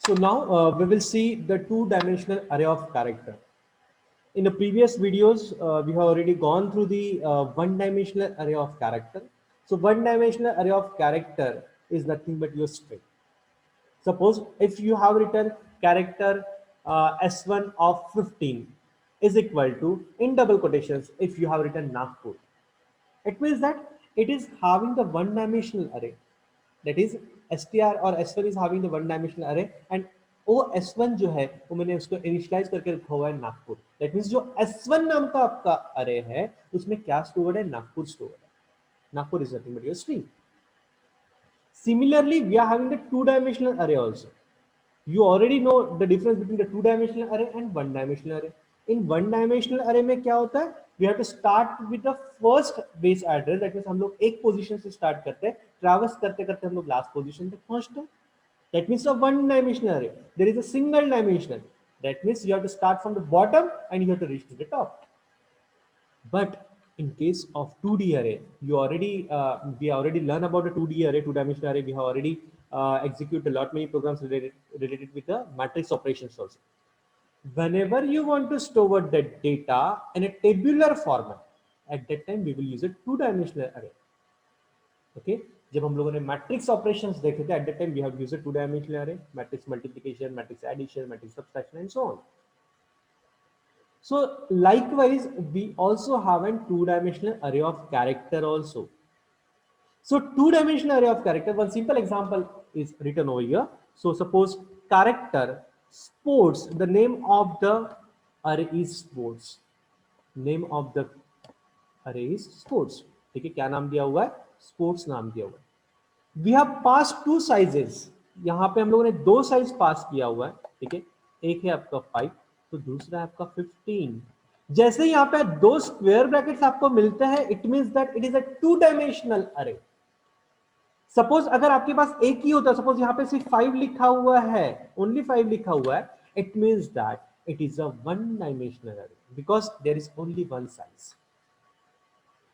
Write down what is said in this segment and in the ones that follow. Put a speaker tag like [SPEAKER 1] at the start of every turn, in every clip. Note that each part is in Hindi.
[SPEAKER 1] So now we will see the two-dimensional array of character. In the previous videos, we have already gone through the one-dimensional array of character. So one-dimensional array of character is nothing but your string. Suppose if you have written character S1 of 15 is equal to, in double quotations, if you have written Nagpur, it means that it is having the one-dimensional array. That is str और s1 is having the one dimensional array and वो s1 जो है वो मैंने उसको इनिशियलाइज करके रखा हुआ है नागपुर. दैट मीन्स जो s1 नाम का आपका अरे है उसमें क्या स्टोर्ड है, नागपुर स्टोर्ड है. Nagpur is nothing but your string. Similarly, we are having the two-dimensional array also. You already know the difference between the two-dimensional array and one-dimensional array. In one-dimensional array में क्या होता है? We have to start with the first base address. That means हम लोग एक position से start करते हैं, traverse करते करते हम लोग last position तक पहुंचते हैं. That means a one-dimensional array. There is a single dimensional. That means you have to start from the bottom and you have to reach to the top. But in case of 2D array, you already we already learned about the 2D array, two-dimensional array. We have already executed a lot many programs related with the matrix operations also. Whenever you want to store the data in a tabular format, at that time we will use a two-dimensional array. Okay, जब हम लोगों ने मैट्रिक्स ऑपरेशंस देखे थे, at that time we have used a two-dimensional array, matrix multiplication, matrix addition, matrix subtraction, and so on. So likewise, we also have a two-dimensional array of character also. So two-dimensional array of character, one simple example is written over here. So suppose character sports, the name of the array is sports. Name of the array is sports. ठीक है, क्या नाम दिया हुआ है? स्पोर्ट्स नाम दिया हुआ है. We have pass two sizes. यहाँ पे हम लोगों ने दो साइज पास किया हुआ है. ठीक है, एक है आपका 5 तो दूसरा है आपका 15. जैसे यहाँ पे दो स्क्वायर ब्रैकेट्स आपको मिलते हैं, it means that it is a two dimensional अरे. सपोज अगर आपके पास एक ही होता, सपोज यहाँ पे सिर्फ 5 लिखा हुआ है, ओनली 5 लिखा हुआ है, it means that it is a one dimensional array because there is only one size.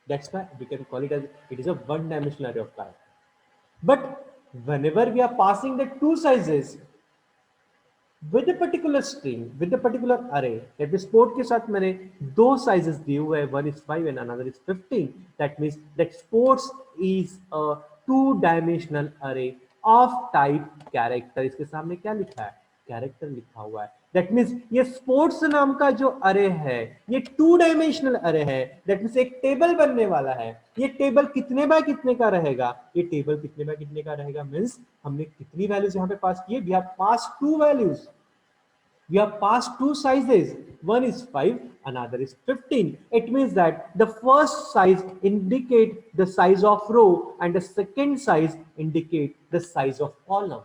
[SPEAKER 1] That's why we can call it as it is a one-dimensional array of character. But whenever we are passing the two sizes with a particular string, with a particular array, that means sport के साथ मैंने दो sizes दिए हुए हैं, one is 5 and another is 15. That means that sports is a two-dimensional array of type character. इसके सामने क्या लिखा है? कैरेक्टर लिखा हुआ है. दैट मीन्स ये स्पोर्ट्स नाम का जो अरे है ये टू डायमेंशनल अरे है. दैट मीन्स एक टेबल बनने वाला है. ये टेबल कितने बाय कितने का रहेगा? ये टेबल कितने बाय कितने का रहेगा मीन्स हमने कितनी वैल्यूज यहाँ पे पास किए? We have pass two values. We have passed two sizes. One is 5, another is 15. It means that the first size indicate the size of row and the second size indicate the size of column.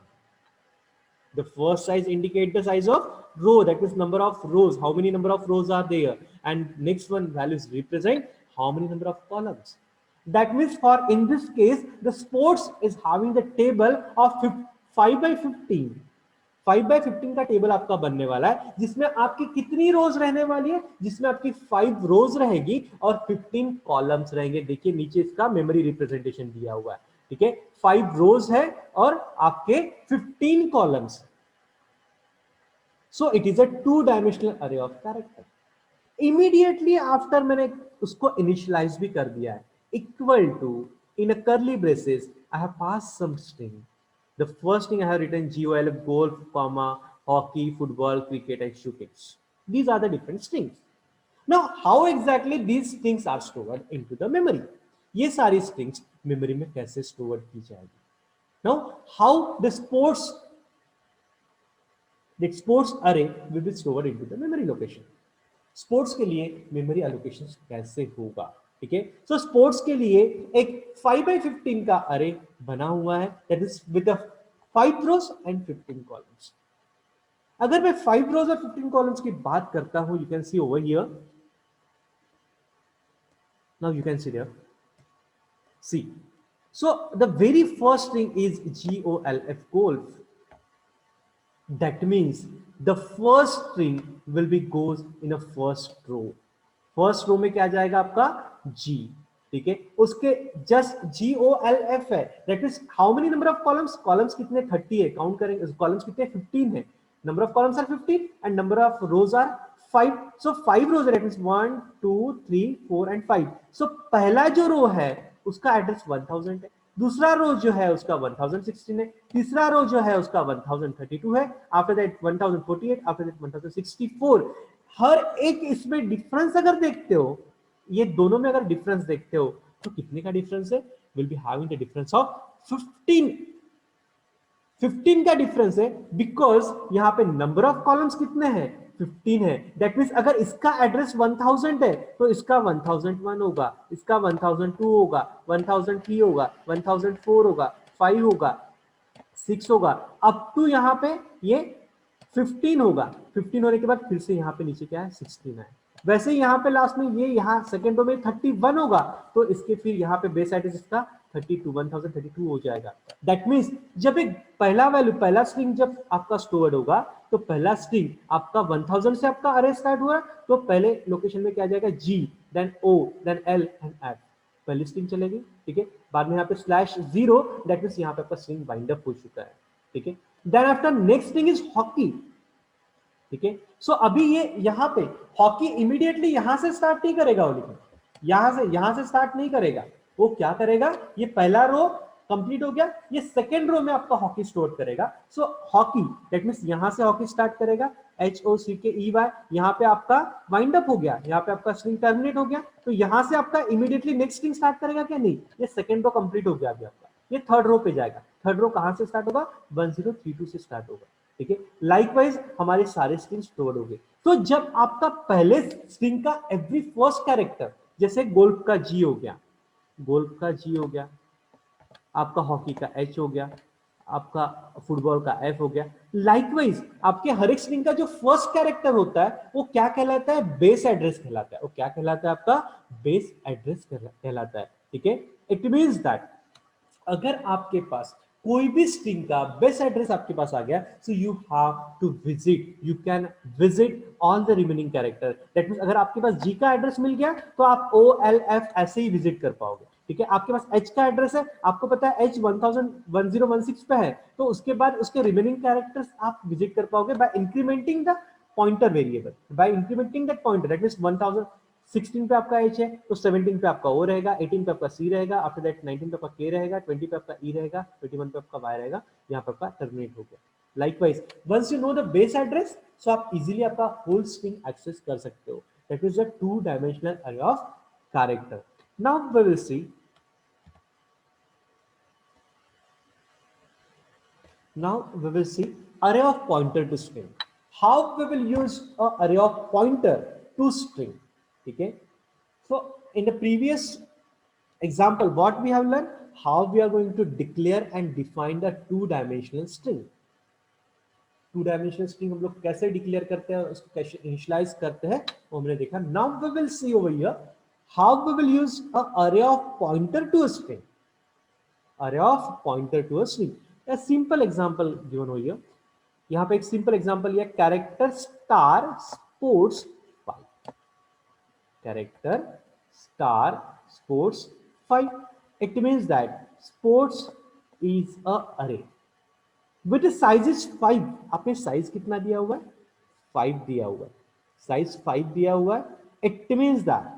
[SPEAKER 1] The first size indicate the size of row, that is number of rows, how many number of rows are there, and next one values represent how many number of columns. That means for in this case the sports is having the table of 5 by 15. 5 by 15 का टेबल आपका बनने वाला है जिसमें आपकी कितनी रोज रहने वाली है? जिसमें आपकी 5 रोज रहेगी और 15 कॉलम्स रहेंगे. देखिए नीचे इसका मेमोरी रिप्रेजेंटेशन दिया हुआ है. ठीक है, 5 रोज है और आपके 15 columns. So it is a two dimensional array of character. Immediately after मैंने उसको इनिशियलाइज भी कर दिया है. Equal to, in a curly braces I have pass some string. The first thing I have written golf, golf, comma, hockey, football, cricket, and shooting. These are the different strings. Now, how exactly these strings are stored into the memory? ये सारी strings memory में कैसे stored की जाएगी? Now, how the sports array will be stored into the memory location? Sports के लिए memory allocation कैसे होगा? ठीक है, सो स्पोर्ट्स के लिए एक 5 by 15 का अरे बना हुआ है. That is with 5 rows and 15 columns. अगर मैं 5 रोज और 15 कॉलम्स की बात करता हूं, you can see over here. Now you can see there. See, so the very first thing is golf, golf. That means the first string will be goes in a first row. First row में क्या जाएगा आपका? G. ठीक है, उसके जस्ट GOLF है, that means how many number of columns, columns कितने 30 है, काउंट करेंगे कॉलम्स कितने 15 है, number of columns are 15 and number of rows are 5, so 5 rows है, दैट मींस 1 2 3 4 एंड 5, सो पहला जो रो है उसका एड्रेस 1000 है, दूसरा रो जो है उसका 1016 है, तीसरा रो जो है उसका 1032 है, आफ्टर दैट 1048, आफ्टर दैट 1064। हर एक इसमें डिफरेंस अगर देखते हो, ये दोनों में अगर डिफरेंस देखते हो तो कितने का डिफरेंस है, will be having the difference of 15 का डिफरेंस है, बिकॉज यहां पे नंबर ऑफ कॉलम्स कितने हैं 15 है, दैट मींस अगर इसका एड्रेस 1000 है तो इसका 1001 होगा, इसका 1002 होगा, 1003 होगा, 1004 होगा, 5 होगा, 6 होगा, अप टू यहां पे ये 15 होगा, 15 होने के बाद फिर से यहां पे नीचे क्या है 16 है, वैसे यहां पे लास्ट में ये यहां सेकंड रो में 31 होगा, तो इसके फिर यहां पे बेस एड्रेस इसका 32 1032 हो जाएगा, दैट मींस जब एक पहला वैल्यू पहला स्ट्रिंग जब आपका स्टोर्ड होगा तो पहला स्ट्रिंग आपका 1000 से आपका अरे स्टार्ट हुआ, तो पहले लोकेशन में क्या जाएगा G, then O, then L and F, पहली स्ट्रिंग चलेगी, ठीक है, बाद में यहाँ पे /0, दैट मींस यहाँ पे आपका स्ट्रिंग बाइंड अप हो चुका है, ठीक है, then after next string is hockey, ठीक है, सो अभी ये यहाँ पे हॉकी इमीडिएटली यहां से स्टार्ट नहीं करेगा, वो लेकिन यहां से स्टार्ट नहीं करेगा, वो क्या करेगा, ये पहला रो कंप्लीट हो गया, ये सेकेंड रो में आपका हॉकी स्टोर करेगा, सो हॉकी दैट मींस यहां से हॉकी स्टार्ट करेगा HOCKEY, यहां पे आपका वाइंड अप हो गया, यहां पे आपका स्ट्रिंग टर्मिनेट हो गया, तो यहां से आपका इमीडिएटली नेक्स्ट स्ट्रिंग स्टार्ट करेगा क्या, नहीं, ये सेकेंड रो कंप्लीट हो गया अभी आपका, ये थर्ड रो पे जाएगा, थर्ड रो कहां से स्टार्ट होगा 1032 से स्टार्ट होगा, ठीक है, लाइकवाइज हमारे सारे स्ट्रिंग स्टोर हो गए, तो जब आपका पहले स्ट्रिंग का एवरी फर्स्ट कैरेक्टर, जैसे गोल्फ का G हो गया, गोल्फ का G हो गया, आपका हॉकी का H हो गया, आपका फुटबॉल का F हो गया, लाइकवाइज आपके हर एक स्ट्रिंग का जो फर्स्ट कैरेक्टर होता है वो क्या कहलाता है, बेस एड्रेस कहलाता है, वो क्या कहलाता है आपका बेस एड्रेस कहलाता है, ठीक है, इट मींस दैट अगर आपके पास कोई भी स्ट्रिंग का बेस एड्रेस आपके पास आ गया, so you have to visit, you can visit all the remaining character, that means अगर आपके पास G का एड्रेस मिल गया तो आप OLF ऐसे ही विजिट कर पाओगे, ठीक है, आपके पास H का एड्रेस है, आपको पता है H 1016 पे है, तो उसके बाद उसके रिमेनिंग कैरेक्टर्स आप विजिट कर पाओगे by incrementing the pointer variable, by incrementing that pointer, that means 1016 पे आपका H है तो 17 पे आपका O रहेगा, 18 पे आपका C रहेगा, आफ्टर दैट 19 पे आपका K रहेगा, 20 पे आपका E रहेगा, 21 पे आपका Y रहेगा, यहाँ पे आपका टर्मिनेट हो गया, likewise once you know the base address, so आप इजीली आपका होल स्ट्रिंग एक्सेस कर सकते हो, that is the two dimensional array of character. Now we will see array of pointer to string. How we will use a array of pointer to string, okay, so in the previous example what we have learned, how we are going to declare and define the 2-dimensional string. 2-dimensional string हम लोग कैसे डिक्लेयर करते हैं, उसको कैसे इनिशियलाइज करते हैं वो हमने देखा. Now we will see over here how we will use a array of pointer to a string. Array of pointer to a string. A simple example given over here. यहाँ पे एक सिंपल एग्जांपल लिया, character star sports 5, character star sports 5, it means that sports is a array with size is 5. आपने साइज कितना दिया हुआ है 5 दिया हुआ है, साइज 5 दिया हुआ है, इट मींस दैट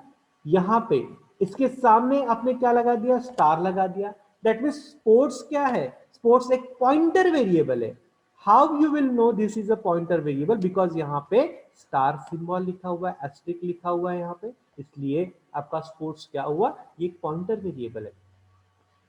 [SPEAKER 1] यहां पे इसके सामने आपने क्या लगा दिया, स्टार लगा दिया, दैट मींस स्पोर्ट्स क्या है, स्पोर्ट्स एक पॉइंटर वेरिएबल है. How you will know this is a pointer variable, because यहां पे स्टार सिंबल लिखा हुआ है, एस्टेरिक लिखा हुआ है यहां पे, इसलिए आपका स्पोर्ट्स क्या हुआ, ये पॉइंटर वेरिएबल है.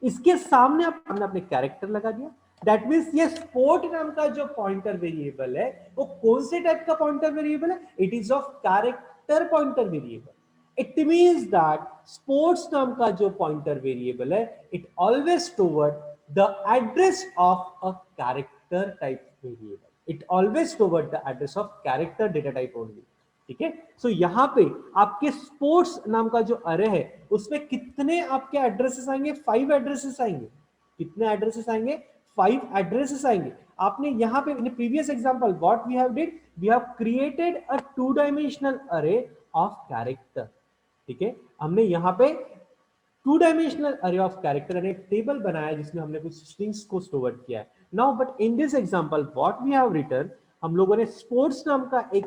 [SPEAKER 1] इसके सामने आपने अपने कैरेक्टर लगा दिया, दैट मींस ये स्पोर्ट नाम का जो पॉइंटर वेरिएबल है वो कौन से टाइप का पॉइंटर वेरिएबल है, it is of character pointer variable. It means that sports नाम का जो पॉइंटर वेरिएबल है it always store the address of a character type variable, it always store the address of character data type only, ठीक है. सो यहां पे आपके स्पोर्ट्स नाम का जो अरे है उसमें कितने आपके एड्रेसेस आएंगे, 5 एड्रेसेस आएंगे. कितने एड्रेसेस आएंगे, 5 एड्रेसेस आएंगे. आपने यहां पे in previous example what we have did, we have created a two dimensional array of character, ठीक है. हमने यहां पे two dimensional array of character ने टेबल बनाया जिसमें हमने कुछ स्ट्रिंग्स को स्टोर किया है. Now but in this example what we have written, हम लोगों ने स्पोर्ट्स नाम का एक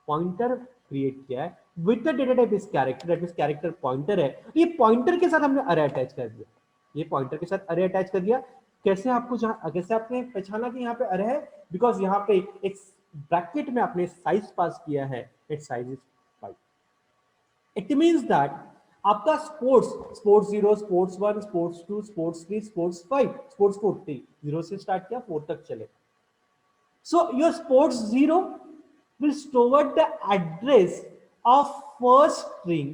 [SPEAKER 1] पॉइंटर क्रिएट किया है with the data type is character, that means character pointer है. ये पॉइंटर के साथ हमने अरे अटैच कर दिया, ये पॉइंटर के साथ अरे अटैच कर दिया. कैसे आपको जहां कैसे आपने पहचाना कि यहाँ पे अरे है, बिकॉज यहाँ पे एक ब्रैकेट में आपने साइज पास किया है, it size is 5. It means that आपका sports, sports 0, sports 1, sports 2, sports 3, sports 5, sports 4 थी, 0 से स्टार्ट किया 4 तक चले. So your sports 0 will store the address of first string.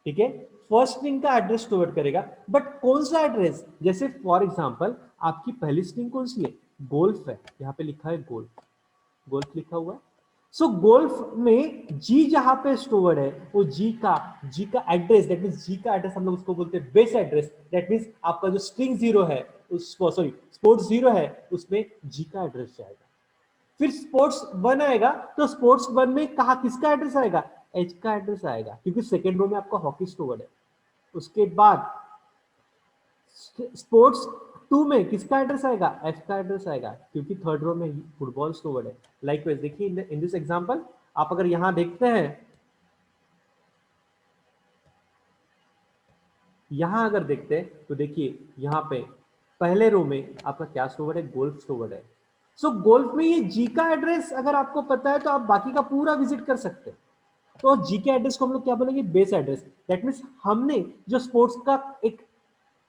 [SPEAKER 1] ठीक है, फर्स्ट स्ट्रिंग का एड्रेस स्टोर करेगा. बट कौन सा एड्रेस, जैसे फॉर एग्जांपल आपकी पहली स्ट्रिंग कौन सी है, गोल्फ है, यहां पे लिखा है गोल्फ, गोल्फ लिखा हुआ है. सो गोल्फ में जी जहां पे स्टोर्ड है वो जी का एड्रेस, दैट मींस जी का एड्रेस हम लोग उसको बोलते हैं बेस एड्रेस. दैट मींस आपका जो स्ट्रिंग 0 है उसको, सॉरी स्पोर्ट्स 0 है उसमें जी का एड्रेस जाएगा. फिर स्पोर्ट्स 1 आएगा तो स्पोर्ट्स 1 में कहा किसका एड्रेस आएगा, एच का एड्रेस आएगा, क्योंकि सेकेंड रो में आपका हॉकी स्टोर्ड है. उसके बाद स्पोर्ट्स 2 में किसका एड्रेस आएगा, एफ का एड्रेस आएगा, क्योंकि थर्ड रो में फुटबॉल स्टोर्ड है. लाइकवाइज देखिए इन दिस एग्जांपल आप अगर यहां देखते हैं, यहां अगर देखते हैं तो देखिए यहां पे पहले रो में आपका क्या स्टोर्ड है, गोल्फ स्टोर्ड है. सो गोल्फ में ये जी का एड्रेस अगर आपको पता है तो आप बाकी का पूरा विजिट कर सकते हैं. तो जी के एड्रेस को हम लोग क्या बोलेंगे, बेस एड्रेस. दैट मीन्स हमने जो स्पोर्ट्स का एक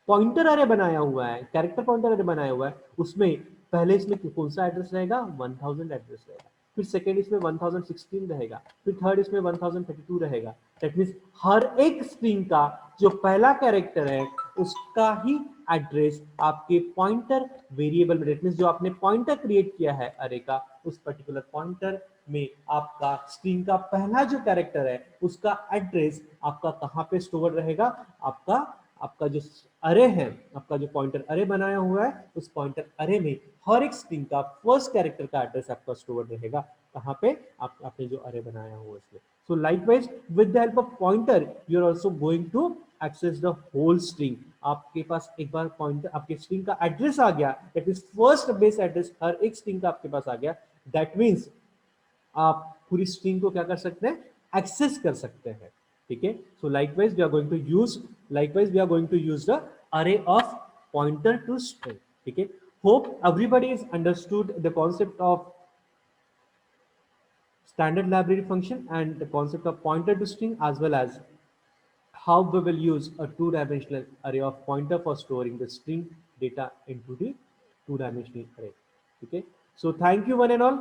[SPEAKER 1] पॉइंटर अरे बनाया हुआ है, कैरेक्टर पॉइंटर अरे बनाया हुआ है, उसमें पहले इसमें कौन सा एड्रेस रहेगा, 1000 एड्रेस रहेगा. फिर सेकेंड इसमें 1016 रहेगा, फिर थर्ड इसमें 1032 रहेगा. दैट मीन्स हर एक स्ट्रिंग का जो पहला कैरेक्टर है उसका ही एड्रेस आपके पॉइंटर वेरिएबल में, दैट मीन्स जो आपने पॉइंटर क्रिएट किया है अरे का, उस पर्टिकुलर पॉइंटर में आपका स्ट्रिंग का पहला जो कैरेक्टर है उसका एड्रेस आपका कहां पे स्टोर रहेगा, आपका आपका जो अरे है, आपका जो पॉइंटर अरे बनाया हुआ है उस पॉइंटर अरे में हर एक स्ट्रिंग का फर्स्ट कैरेक्टर का एड्रेस आपका स्टोर रहेगा. कहां पे, आपने जो अरे बनाया हुआ उसमें. So likewise with the help of pointer you are also going to access the whole string. आपके पास एक बार पॉइंटर आपके स्ट्रिंग का एड्रेस आ गया, that is first base address हर एक स्ट्रिंग का आपके पास आ गया. दैट मीन्स आप पूरी स्ट्रिंग को क्या कर सकते हैं, एक्सेस कर सकते हैं. ठीक है. So likewise we are going to use the array of pointer to string. ठीक है. Hope everybody is understood the concept of standard library function and the concept of pointer to string, as well as how we will use a two-dimensional array of pointer for storing the string data into the two-dimensional array. Okay. So thank you one and all.